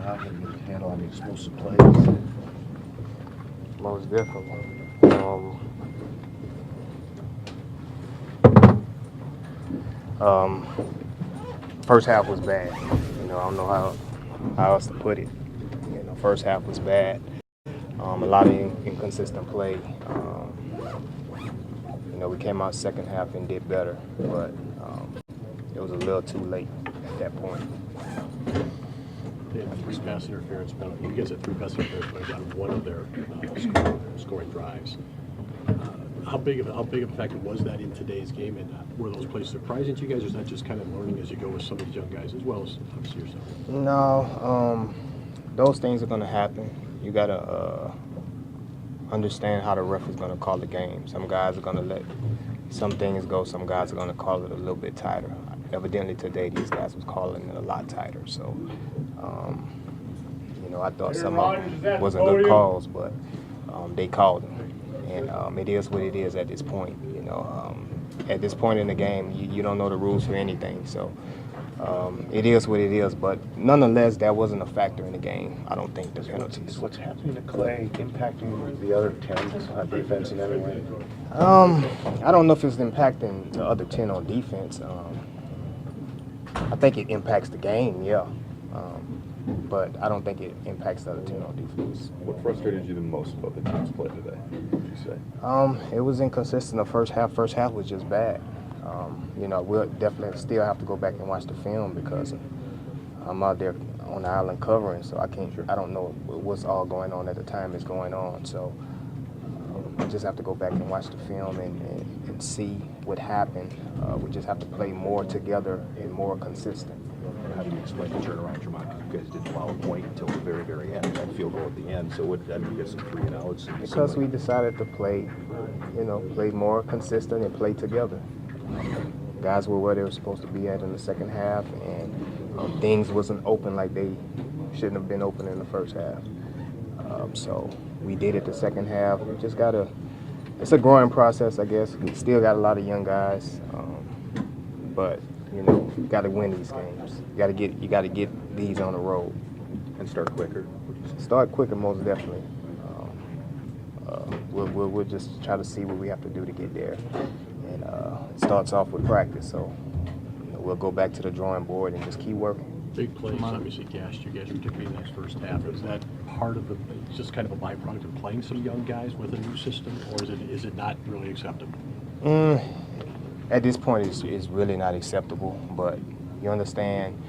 out and get a handle on the explosive plays? Most definitely. First half was bad. I don't know how else to put it. First half was bad. A lot of inconsistent play. We came out second half and did better, but it was a little too late at that point. They had 3 pass interference penalties. You guys had 3 pass interference penalties on one of their scoring drives. How big of a factor was that in today's game? And were those plays surprising to you guys, or is that just kind of learning as you go with some of these young guys, as well as obviously yourself? No, those things are going to happen. You got to understand how the ref is going to call the game. Some guys are going to let some things go. Some guys are going to call it a little bit tighter. Evidently today, these guys was calling it a lot tighter. So, I thought some of them wasn't good calls, but they called them. And it is what it is at this point. At this point in the game, you don't know the rules for anything. So it is what it is. But nonetheless, that wasn't a factor in the game. I don't think the penalties. Is what's happening to Clay impacting the other 10 on defense in any way? I don't know if it's impacting the other 10 on defense. I think it impacts the game, yeah. But I don't think it impacts the other 10 on defense. What frustrated you the most about the team's play today, would you say? It was inconsistent the first half. First half was just bad. We'll definitely still have to go back and watch the film because I'm out there on the island covering, so I don't know what's all going on at the time it's going on. So I just have to go back and watch the film and see what happened. We just have to play more together and more consistent. How do you explain the turnaround, Tramon? You guys didn't allow a point until the very, very end, that field goal at the end. So you get some 3 and outs. Because we decided to play, play more consistent and play together. Guys were where they were supposed to be at in the second half, and things wasn't open like they shouldn't have been open in the first half. So we did it the second half. We just it's a growing process, I guess. We still got a lot of young guys, but you got to win these games. You got to get these on the road And start quicker. Start quicker, most definitely. We'll just try to see what we have to do to get there, and it starts off with practice. So we'll go back to the drawing board and just keep working. Big plays obviously gashed you guys, particularly in that first half. Is that part of just kind of a byproduct of playing some young guys with a new system, or is it not really acceptable? At this point, it's really not acceptable. But you understand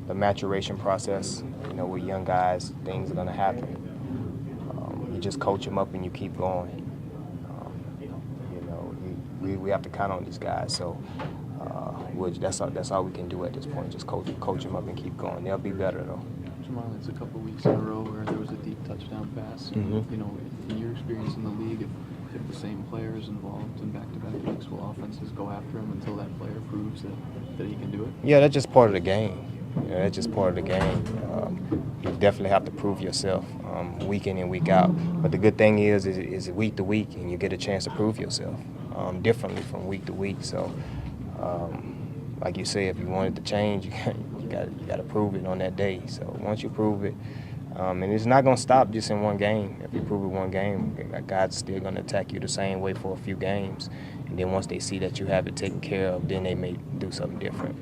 the maturation process. With young guys, things are going to happen. You just coach them up and you keep going. We have to count on these guys. So. That's all we can do at this point. Just coach them up and keep going. They'll be better though. Jamal, it's a couple weeks in a row where there was a deep touchdown pass. Mm-hmm. In your experience in the league, if the same player is involved in back-to-back weeks, will offenses go after him until that player proves that he can do it? Yeah, that's just part of the game. That's just part of the game. You definitely have to prove yourself week in and week out. But the good thing is week to week, and you get a chance to prove yourself differently from week to week. So. Like you say, if you wanted to change, you got to prove it on that day. So once you prove it, and it's not going to stop just in one game. If you prove it one game, God's still going to attack you the same way for a few games. And then once they see that you have it taken care of, then they may do something different.